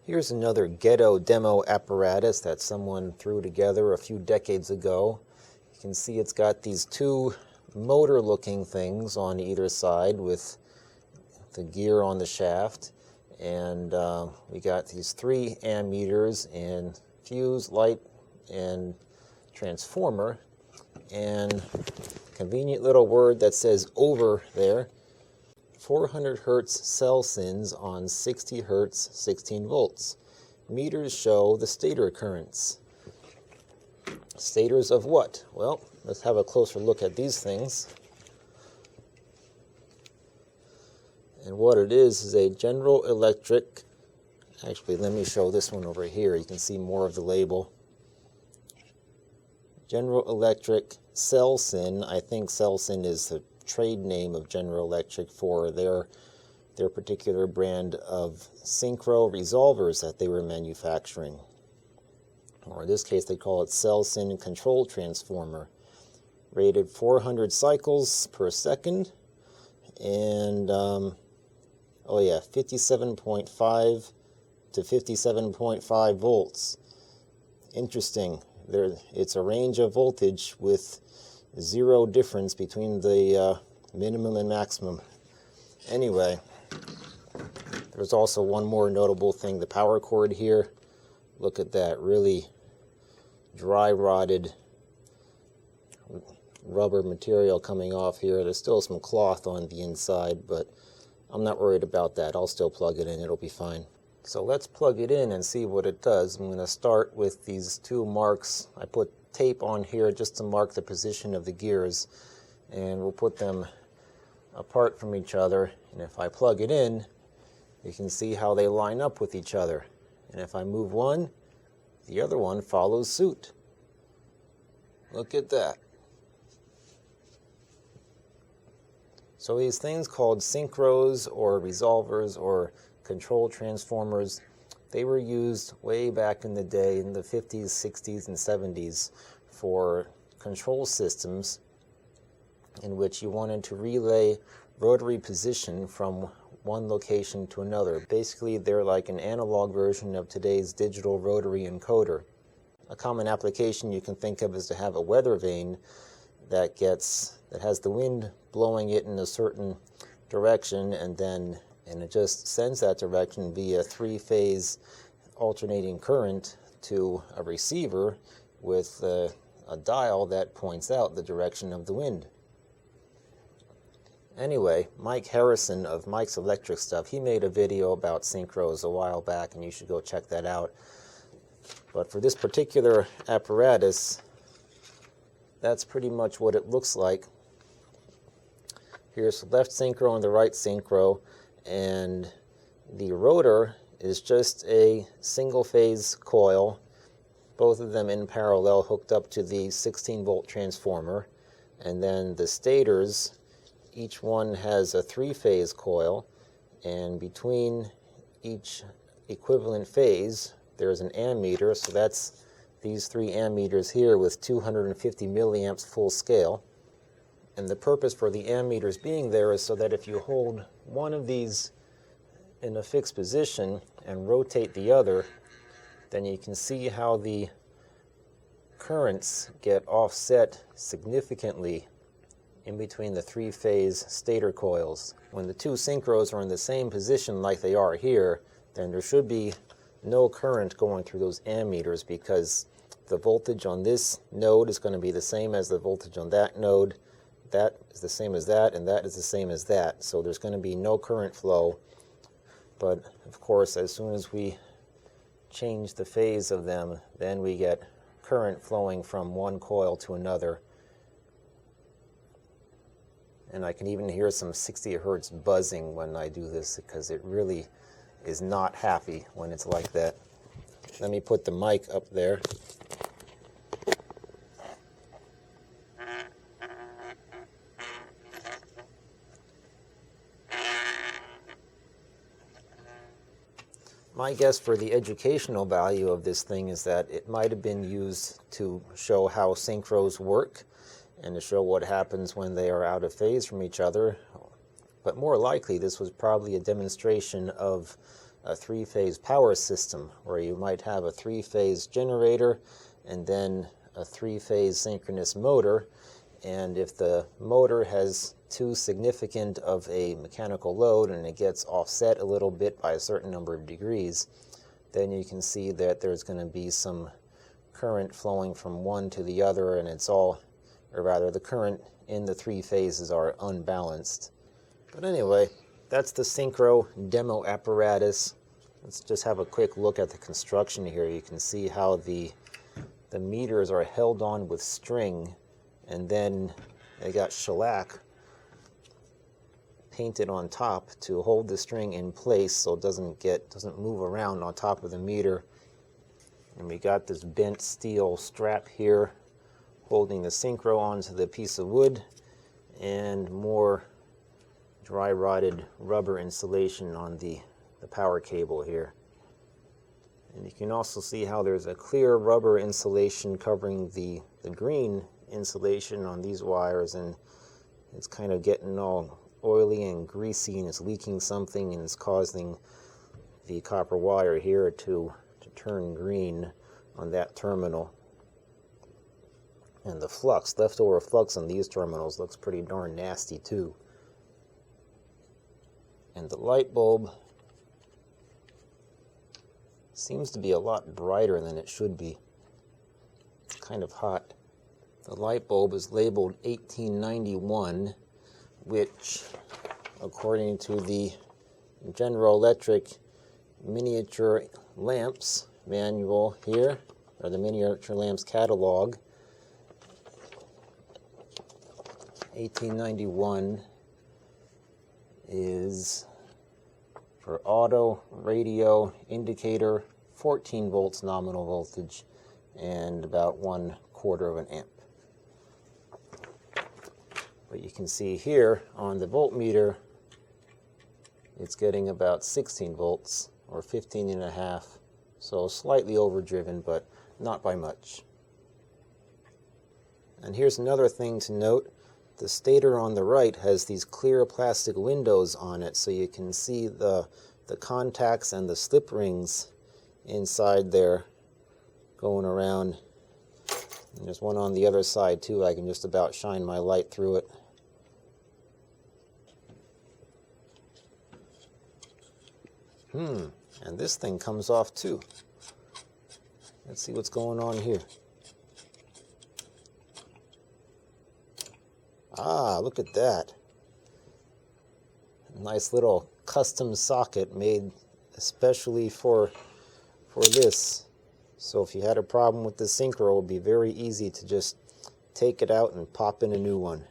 Here's another Ghetto demo apparatus that someone threw together a few decades ago. You can see it's got these two motor-looking things on either side with the gear on the shaft. And we got these 3 ammeters and fuse, light, and transformer. And convenient little word that says over there. 400 hertz cell sins on 60 hertz 16 volts. Meters show the stator currents. Stators of what? Well, let's have a closer look at these things. And what it is a General Electric, actually let me show this one over here, you can see more of the label. General Electric cell sin. I think cell sin is the trade name of General Electric for their particular brand of Synchro resolvers that they were manufacturing. Or in this case they call it cell sin control transformer. Rated 400 cycles per second and 57.5 to 57.5 volts. Interesting. It's a range of voltage with zero difference between the minimum and maximum. Anyway, there's also one more notable thing, the power cord here. Look at that, really dry rotted rubber material coming off here. There's still some cloth on the inside, but I'm not worried about that. I'll still plug it in, it'll be fine. So let's plug it in and see what it does. I'm going to start with these 2 marks. I put tape on here just to mark the position of the gears, and we'll put them apart from each other. And if I plug it in, you can see how they line up with each other. And if I move one, the other one follows suit. Look at that. So these things called synchros or resolvers or control transformers, they were used way back in the day in the 50s, 60s, and 70s for control systems in which you wanted to relay rotary position from one location to another. Basically, they're like an analog version of today's digital rotary encoder. A common application you can think of is to have a weather vane that has the wind blowing it in a certain direction, and it just sends that direction via 3-phase alternating current to a receiver with a dial that points out the direction of the wind. Anyway, Mike Harrison of Mike's Electric Stuff, he made a video about synchros a while back, and you should go check that out. But for this particular apparatus, that's pretty much what it looks like. Here's the left synchro and the right synchro, and the rotor is just a single-phase coil, both of them in parallel hooked up to the 16-volt transformer. And then the stators, each one has a 3-phase coil, and between each equivalent phase there's an ammeter, so that's these 3 ammeters here with 250 milliamps full scale. And the purpose for the ammeters being there is so that if you hold one of these in a fixed position and rotate the other, then you can see how the currents get offset significantly in between the 3-phase stator coils. When the 2 synchros are in the same position like they are here, then there should be no current going through those ammeters, because the voltage on this node is going to be the same as the voltage on that node. That is the same as that, and that is the same as that. So there's going to be no current flow. But of course, as soon as we change the phase of them, then we get current flowing from one coil to another. And I can even hear some 60 hertz buzzing when I do this, because it really is not happy when it's like that. Let me put the mic up there. My guess for the educational value of this thing is that it might have been used to show how synchros work and to show what happens when they are out of phase from each other. But more likely, this was probably a demonstration of a three-phase power system where you might have a three-phase generator and then a three-phase synchronous motor. And if the motor has too significant of a mechanical load and it gets offset a little bit by a certain number of degrees, then you can see that there's going to be some current flowing from one to the other, and it's all, or rather the current in the three phases are unbalanced. But anyway, that's the Synchro demo apparatus. Let's just have a quick look at the construction here. You can see how the meters are held on with string, and then they got shellac painted on top to hold the string in place so it doesn't move around on top of the meter. And we got this bent steel strap here holding the Synchro onto the piece of wood, and more dry rotted rubber insulation on the power cable here. And you can also see how there's a clear rubber insulation covering the green insulation on these wires, and it's kind of getting all oily and greasy, and it's leaking something, and it's causing the copper wire here to turn green on that terminal. And the flux, leftover flux on these terminals, looks pretty darn nasty too. And the light bulb seems to be a lot brighter than it should be. It's kind of hot. The light bulb is labeled 1891, which, according to the General Electric miniature lamps manual here, or the miniature lamps catalog, 1891 is for auto, radio, indicator, 14 volts nominal voltage, and about 1/4 of an amp. But you can see here on the voltmeter, it's getting about 16 volts, or 15.5, so slightly overdriven, but not by much. And here's another thing to note. The stator on the right has these clear plastic windows on it, so you can see the contacts and the slip rings inside there going around. And there's one on the other side too. I can just about shine my light through it. And this thing comes off too. Let's see what's going on here. Ah, look at that. Nice little custom socket made especially for this. So if you had a problem with the Synchro, it would be very easy to just take it out and pop in a new one.